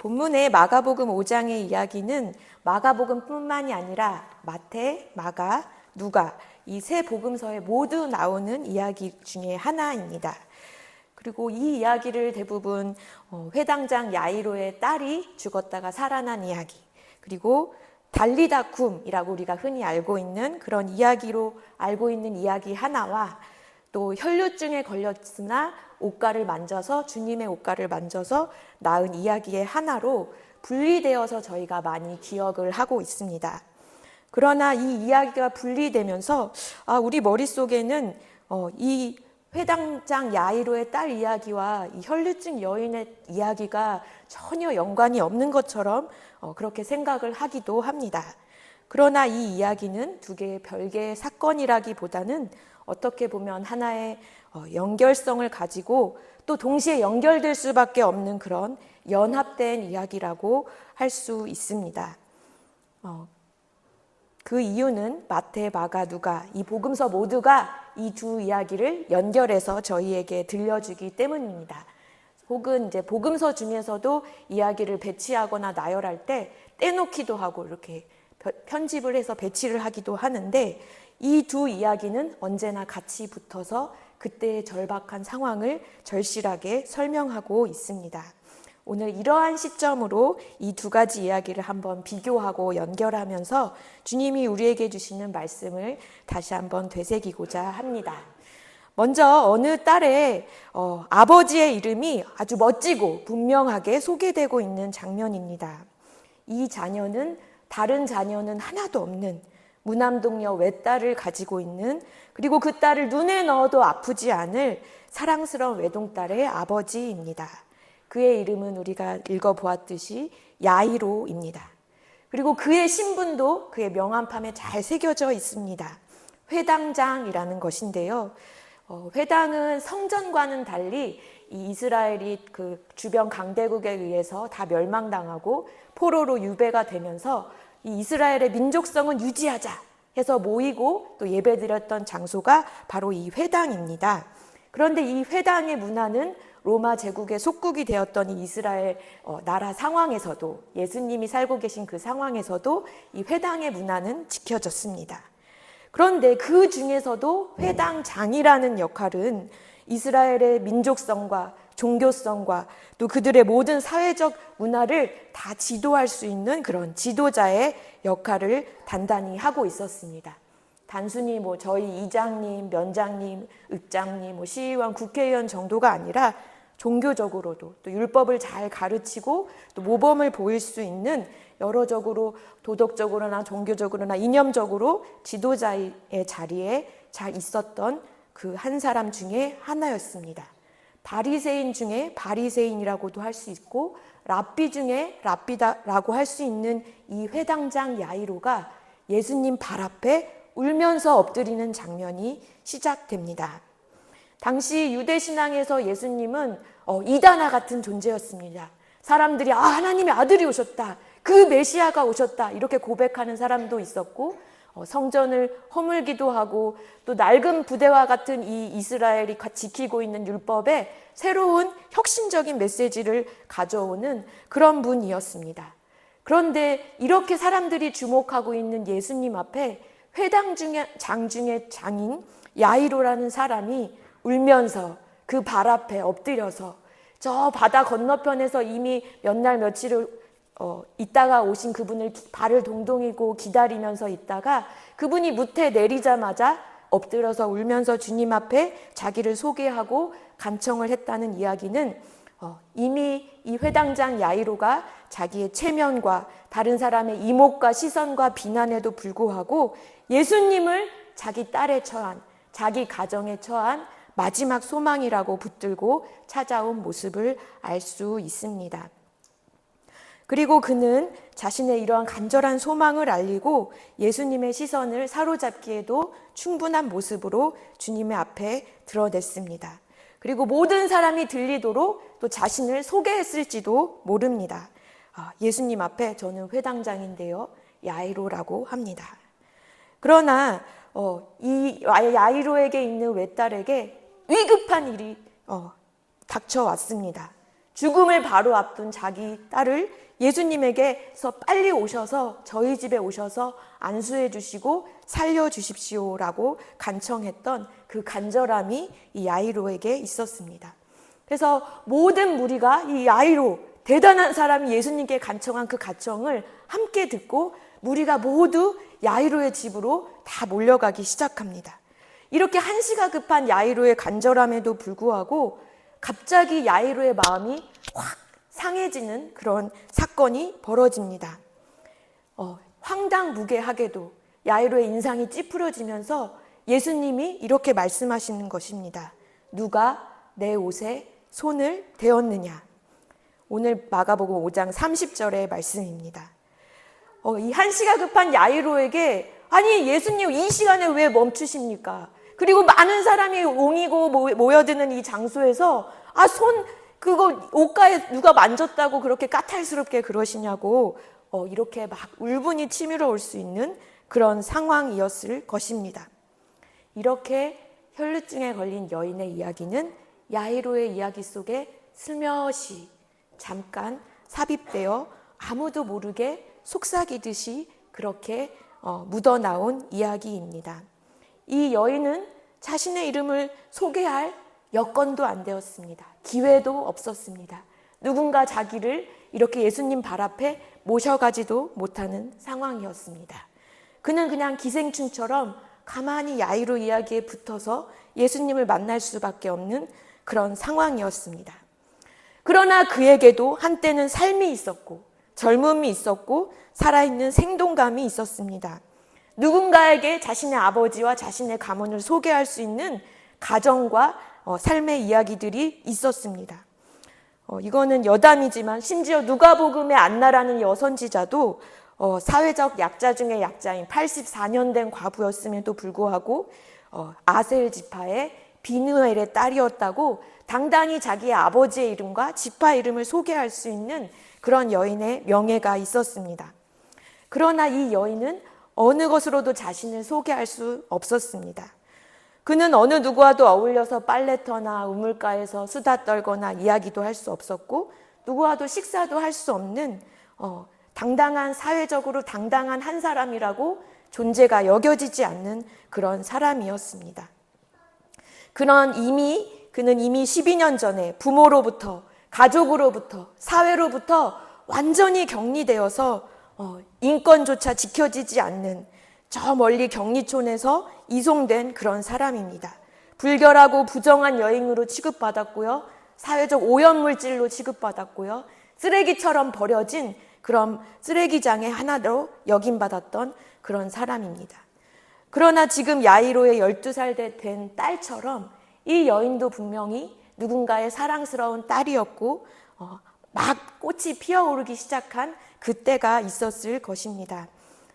본문의 마가복음 5장의 이야기는 마가복음뿐만이 아니라 마태, 마가, 누가 이 세 복음서에 모두 나오는 이야기 중에 하나입니다. 그리고 이 이야기를 대부분 회당장 야이로의 딸이 죽었다가 살아난 이야기, 그리고 달리다쿰이라고 우리가 흔히 알고 있는 그런 이야기로 알고 있는 이야기 하나와 또 혈류증에 걸렸으나 옷가를 만져서 주님의 옷가를 만져서 나은 이야기의 하나로 분리되어서 저희가 많이 기억을 하고 있습니다. 그러나 이 이야기가 분리되면서 우리 머릿속에는 이 회당장 야이로의 딸 이야기와 이 혈류증 여인의 이야기가 전혀 연관이 없는 것처럼 그렇게 생각을 하기도 합니다. 그러나 이 이야기는 두 개의 별개의 사건이라기보다는 어떻게 보면 하나의 연결성을 가지고 또 동시에 연결될 수밖에 없는 그런 연합된 이야기라고 할 수 있습니다. 그 이유는 마태, 마가, 누가 이 복음서 모두가 이 두 이야기를 연결해서 저희에게 들려주기 때문입니다. 혹은 이제 복음서 중에서도 이야기를 배치하거나 나열할 때 떼놓기도 하고 이렇게 편집을 해서 배치를 하기도 하는데 이 두 이야기는 언제나 같이 붙어서 그때의 절박한 상황을 절실하게 설명하고 있습니다. 오늘 이러한 시점으로 이 두 가지 이야기를 한번 비교하고 연결하면서 주님이 우리에게 주시는 말씀을 다시 한번 되새기고자 합니다. 먼저 어느 딸의 아버지의 이름이 아주 멋지고 분명하게 소개되고 있는 장면입니다. 이 자녀는 다른 자녀는 하나도 없는 무남동녀 외딸을 가지고 있는, 그리고 그 딸을 눈에 넣어도 아프지 않을 사랑스러운 외동딸의 아버지입니다. 그의 이름은 우리가 읽어보았듯이 야이로입니다. 그리고 그의 신분도 그의 명함판에 잘 새겨져 있습니다. 회당장이라는 것인데요. 회당은 성전과는 달리 이 이스라엘이 그 주변 강대국에 의해서 다 멸망당하고 포로로 유배가 되면서 이 이스라엘의 민족성은 유지하자 해서 모이고 또 예배드렸던 장소가 바로 이 회당입니다. 그런데 이 회당의 문화는 로마 제국의 속국이 되었던 이 이스라엘 나라 상황에서도, 예수님이 살고 계신 그 상황에서도 이 회당의 문화는 지켜졌습니다. 그런데 그 중에서도 회당장이라는 역할은 이스라엘의 민족성과 종교성과 또 그들의 모든 사회적 문화를 다 지도할 수 있는 그런 지도자의 역할을 단단히 하고 있었습니다. 단순히 저희 이장님, 면장님, 읍장님, 시의원, 국회의원 정도가 아니라 종교적으로도 또 율법을 잘 가르치고 또 모범을 보일 수 있는 여러적으로 도덕적으로나 종교적으로나 이념적으로 지도자의 자리에 잘 있었던 그 한 사람 중에 하나였습니다. 바리새인 중에 바리새인이라고도 할 수 있고 랍비 중에 랍비다라고 할 수 있는 이 회당장 야이로가 예수님 발 앞에 울면서 엎드리는 장면이 시작됩니다. 당시 유대 신앙에서 예수님은 이다나 같은 존재였습니다. 사람들이 하나님의 아들이 오셨다, 그 메시아가 오셨다 이렇게 고백하는 사람도 있었고 성전을 허물기도 하고 또 낡은 부대와 같은 이 이스라엘이 지키고 있는 율법에 새로운 혁신적인 메시지를 가져오는 그런 분이었습니다. 그런데 이렇게 사람들이 주목하고 있는 예수님 앞에 회당장 중의 장인 야이로라는 사람이 울면서 그 발 앞에 엎드려서 저 바다 건너편에서 이미 몇 날 며칠을 있다가 오신 그분을 발을 동동이고 기다리면서 있다가 그분이 무태 내리자마자 엎드려서 울면서 주님 앞에 자기를 소개하고 간청을 했다는 이야기는 이미 이 회당장 야이로가 자기의 체면과 다른 사람의 이목과 시선과 비난에도 불구하고 예수님을 자기 딸에 처한, 자기 가정에 처한 마지막 소망이라고 붙들고 찾아온 모습을 알 수 있습니다. 그리고 그는 자신의 이러한 간절한 소망을 알리고 예수님의 시선을 사로잡기에도 충분한 모습으로 주님의 앞에 드러냈습니다. 그리고 모든 사람이 들리도록 또 자신을 소개했을지도 모릅니다. 예수님 앞에 저는 회당장인데요, 야이로라고 합니다. 그러나 이 야이로에게 있는 외딸에게 위급한 일이 닥쳐왔습니다. 죽음을 바로 앞둔 자기 딸을 예수님에게서 빨리 오셔서 저희 집에 오셔서 안수해 주시고 살려 주십시오라고 간청했던 그 간절함이 이 야이로에게 있었습니다. 그래서 모든 무리가 이 야이로, 대단한 사람이 예수님께 간청한 그 간청을 함께 듣고 무리가 모두 야이로의 집으로 다 몰려가기 시작합니다. 이렇게 한시가 급한 야이로의 간절함에도 불구하고 갑자기 야이로의 마음이 확 상해지는 그런 사건이 벌어집니다. 황당무계하게도 야이로의 인상이 찌푸려지면서 예수님이 이렇게 말씀하시는 것입니다. 누가 내 옷에 손을 대었느냐. 오늘 마가복음 5장 30절의 말씀입니다. 이 한시가 급한 야이로에게 아니 예수님 이 시간에 왜 멈추십니까? 그리고 많은 사람이 옹이고 모여드는 이 장소에서 그거 옷가에 누가 만졌다고 그렇게 까탈스럽게 그러시냐고 이렇게 막 울분이 치밀어 올 수 있는 그런 상황이었을 것입니다. 이렇게 혈루증에 걸린 여인의 이야기는 야이로의 이야기 속에 슬며시 잠깐 삽입되어 아무도 모르게 속삭이듯이 그렇게 묻어나온 이야기입니다. 이 여인은 자신의 이름을 소개할 여건도 안 되었습니다. 기회도 없었습니다. 누군가 자기를 이렇게 예수님 발 앞에 모셔가지도 못하는 상황이었습니다. 그는 그냥 기생충처럼 가만히 야이로 이야기에 붙어서 예수님을 만날 수밖에 없는 그런 상황이었습니다. 그러나 그에게도 한때는 삶이 있었고 젊음이 있었고 살아있는 생동감이 있었습니다. 누군가에게 자신의 아버지와 자신의 가문을 소개할 수 있는 가정과 삶의 이야기들이 있었습니다. 이거는 여담이지만 심지어 누가복음의 안나라는 여선지자도 사회적 약자 중의 약자인 84년 된 과부였음에도 불구하고 아셀 지파의 비누엘의 딸이었다고 당당히 자기의 아버지의 이름과 지파 이름을 소개할 수 있는 그런 여인의 명예가 있었습니다. 그러나 이 여인은 어느 것으로도 자신을 소개할 수 없었습니다. 그는 어느 누구와도 어울려서 빨래터나 우물가에서 수다 떨거나 이야기도 할 수 없었고 누구와도 식사도 할 수 없는 당당한 사회적으로 당당한 한 사람이라고 존재가 여겨지지 않는 그런 사람이었습니다. 그는 이미 12년 전에 부모로부터 가족으로부터 사회로부터 완전히 격리되어서 인권조차 지켜지지 않는 저 멀리 격리촌에서 이송된 그런 사람입니다. 불결하고 부정한 여인으로 취급받았고요. 사회적 오염물질로 취급받았고요. 쓰레기처럼 버려진 그런 쓰레기장의 하나로 여김받았던 그런 사람입니다. 그러나 지금 야이로의 12살 된 딸처럼 이 여인도 분명히 누군가의 사랑스러운 딸이었고 막 꽃이 피어오르기 시작한 그때가 있었을 것입니다.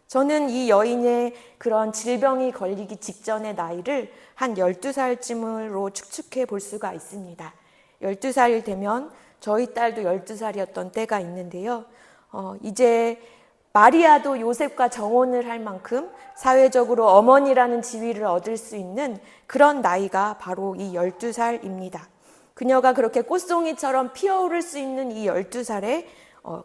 저는 이 여인의 그런 질병이 걸리기 직전의 나이를 한 12살쯤으로 축축해 볼 수가 있습니다. 12살이 되면 저희 딸도 12살이었던 때가 있는데요. 이제 마리아도 요셉과 정혼을 할 만큼 사회적으로 어머니라는 지위를 얻을 수 있는 그런 나이가 바로 이 12살입니다. 그녀가 그렇게 꽃송이처럼 피어오를 수 있는 이 12살에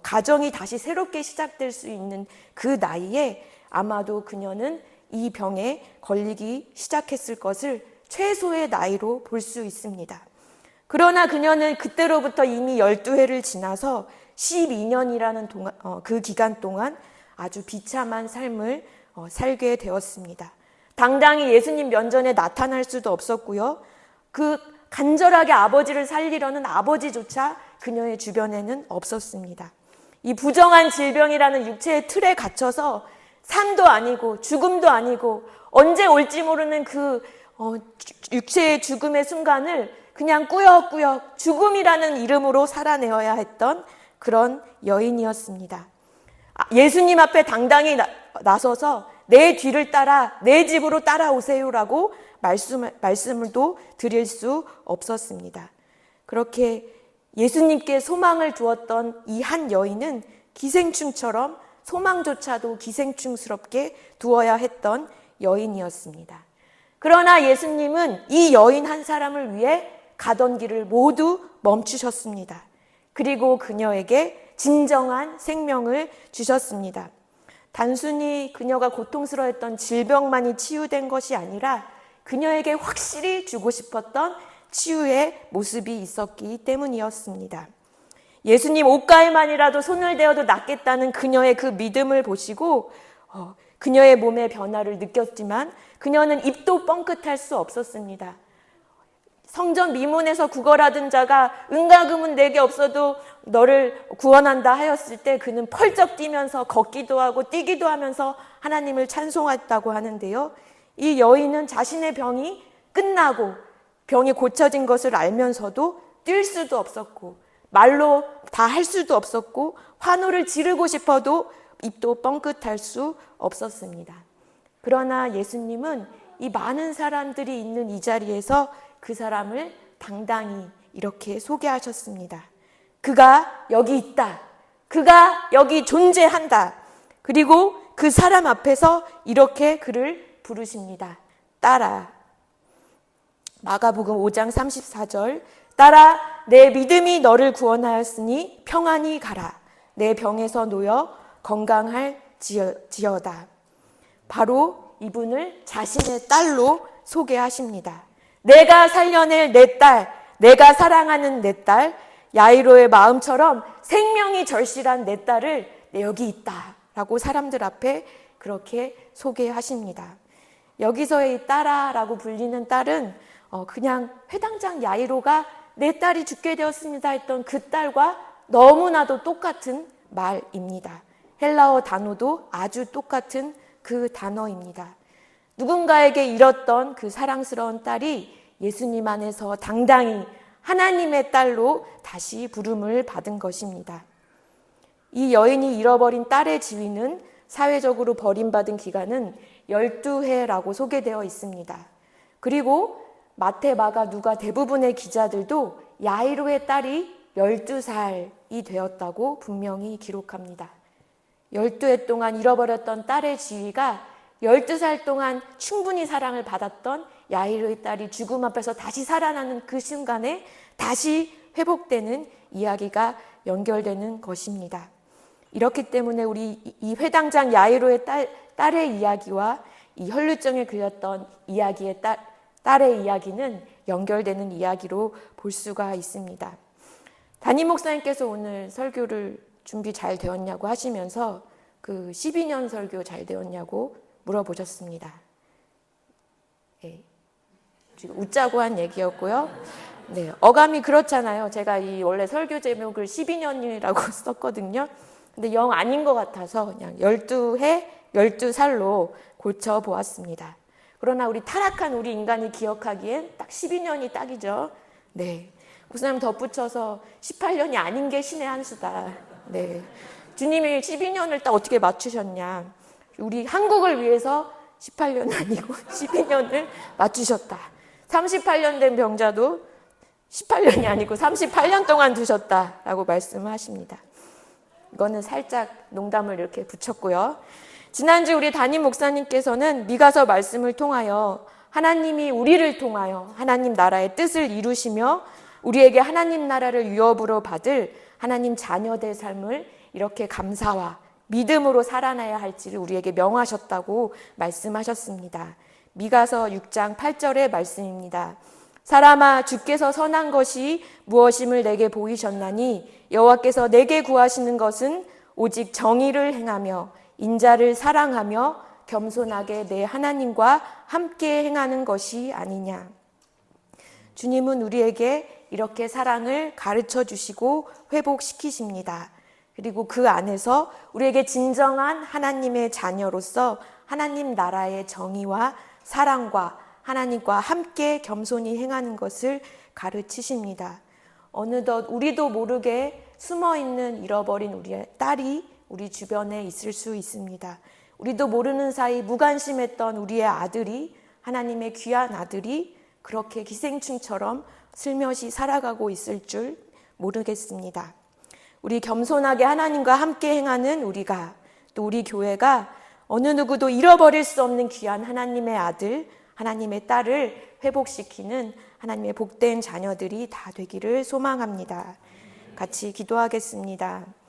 가정이 다시 새롭게 시작될 수 있는 그 나이에 아마도 그녀는 이 병에 걸리기 시작했을 것을 최소의 나이로 볼 수 있습니다. 그러나 그녀는 그때로부터 이미 12해를 지나서 12년이라는 그 기간 동안 아주 비참한 삶을 살게 되었습니다. 당당히 예수님 면전에 나타날 수도 없었고요. 그 간절하게 아버지를 살리려는 아버지조차 그녀의 주변에는 없었습니다. 이 부정한 질병이라는 육체의 틀에 갇혀서 삶도 아니고 죽음도 아니고 언제 올지 모르는 그 육체의 죽음의 순간을 그냥 꾸역꾸역 죽음이라는 이름으로 살아내어야 했던 그런 여인이었습니다. 예수님 앞에 당당히 나서서 내 뒤를 따라 내 집으로 따라오세요라고 말씀을도 드릴 수 없었습니다. 그렇게 예수님께 소망을 두었던 이 한 여인은 기생충처럼 소망조차도 기생충스럽게 두어야 했던 여인이었습니다. 그러나 예수님은 이 여인 한 사람을 위해 가던 길을 모두 멈추셨습니다. 그리고 그녀에게 진정한 생명을 주셨습니다. 단순히 그녀가 고통스러워했던 질병만이 치유된 것이 아니라 그녀에게 확실히 주고 싶었던 치유의 모습이 있었기 때문이었습니다. 예수님 옷가에만이라도 손을 대어도 낫겠다는 그녀의 그 믿음을 보시고 그녀의 몸의 변화를 느꼈지만 그녀는 입도 뻥끗할 수 없었습니다. 성전 미문에서 구걸하던 자가 은과 금은 내게 없어도 너를 구원한다 하였을 때 그는 펄쩍 뛰면서 걷기도 하고 뛰기도 하면서 하나님을 찬송했다고 하는데요. 이 여인은 자신의 병이 끝나고 병이 고쳐진 것을 알면서도 뛸 수도 없었고 말로 다 할 수도 없었고 환호를 지르고 싶어도 입도 뻥끗할 수 없었습니다. 그러나 예수님은 이 많은 사람들이 있는 이 자리에서 그 사람을 당당히 이렇게 소개하셨습니다. 그가 여기 있다. 그가 여기 존재한다. 그리고 그 사람 앞에서 이렇게 그를 부르십니다. 따라. 마가복음 5장 34절. 따라 내 믿음이 너를 구원하였으니 평안히 가라. 내 병에서 놓여 건강할지어다. 바로 이분을 자신의 딸로 소개하십니다. 내가 살려낼 내 딸, 내가 사랑하는 내 딸, 야이로의 마음처럼 생명이 절실한 내 딸을 여기 있다 라고 사람들 앞에 그렇게 소개하십니다. 여기서의 이 딸아라고 불리는 딸은 그냥 회당장 야이로가 내 딸이 죽게 되었습니다 했던 그 딸과 너무나도 똑같은 말입니다. 헬라어 단어도 아주 똑같은 그 단어입니다. 누군가에게 잃었던 그 사랑스러운 딸이 예수님 안에서 당당히 하나님의 딸로 다시 부름을 받은 것입니다. 이 여인이 잃어버린 딸의 지위는 사회적으로 버림받은 기간은 12해라고 소개되어 있습니다. 그리고 마태, 마가, 누가 대부분의 기자들도 야이로의 딸이 12살이 되었다고 분명히 기록합니다. 12해 동안 잃어버렸던 딸의 지위가 12살 동안 충분히 사랑을 받았던 야이로의 딸이 죽음 앞에서 다시 살아나는 그 순간에 다시 회복되는 이야기가 연결되는 것입니다. 이렇기 때문에 우리 이 회당장 야이로의 딸의 이야기와 이 혈루증에 걸렸던 이야기의 딸의 이야기는 연결되는 이야기로 볼 수가 있습니다. 담임 목사님께서 오늘 설교를 준비 잘 되었냐고 하시면서 그 12년 설교 잘 되었냐고 물어보셨습니다. 네, 지금 웃자고 한 얘기였고요. 네, 어감이 그렇잖아요. 제가 이 원래 설교 제목을 12년이라고 썼거든요. 근데 영 아닌 것 같아서 그냥 12해, 12살로 고쳐보았습니다. 그러나 우리 타락한 우리 인간이 기억하기엔 딱 12년이 딱이죠. 네. 목사님 덧붙여서 18년이 아닌 게 신의 한 수다. 네. 주님이 12년을 딱 어떻게 맞추셨냐. 우리 한국을 위해서 18년 아니고 12년을 맞추셨다. 38년 된 병자도 18년이 아니고 38년 동안 두셨다라고 말씀하십니다. 이거는 살짝 농담을 이렇게 붙였고요. 지난주 우리 담임 목사님께서는 미가서 말씀을 통하여 하나님이 우리를 통하여 하나님 나라의 뜻을 이루시며 우리에게 하나님 나라를 유업으로 받을 하나님 자녀된 삶을 이렇게 감사와 믿음으로 살아나야 할지를 우리에게 명하셨다고 말씀하셨습니다. 미가서 6장 8절의 말씀입니다. 사람아 주께서 선한 것이 무엇임을 내게 보이셨나니 여호와께서 내게 구하시는 것은 오직 정의를 행하며 인자를 사랑하며 겸손하게 내 하나님과 함께 행하는 것이 아니냐. 주님은 우리에게 이렇게 사랑을 가르쳐 주시고 회복시키십니다. 그리고 그 안에서 우리에게 진정한 하나님의 자녀로서 하나님 나라의 정의와 사랑과 하나님과 함께 겸손히 행하는 것을 가르치십니다. 어느덧 우리도 모르게 숨어있는 잃어버린 우리의 딸이 우리 주변에 있을 수 있습니다. 우리도 모르는 사이 무관심했던 우리의 아들이, 하나님의 귀한 아들이 그렇게 기생충처럼 슬며시 살아가고 있을 줄 모르겠습니다. 우리 겸손하게 하나님과 함께 행하는 우리가, 또 우리 교회가 어느 누구도 잃어버릴 수 없는 귀한 하나님의 아들, 하나님의 딸을 회복시키는 하나님의 복된 자녀들이 다 되기를 소망합니다. 같이 기도하겠습니다.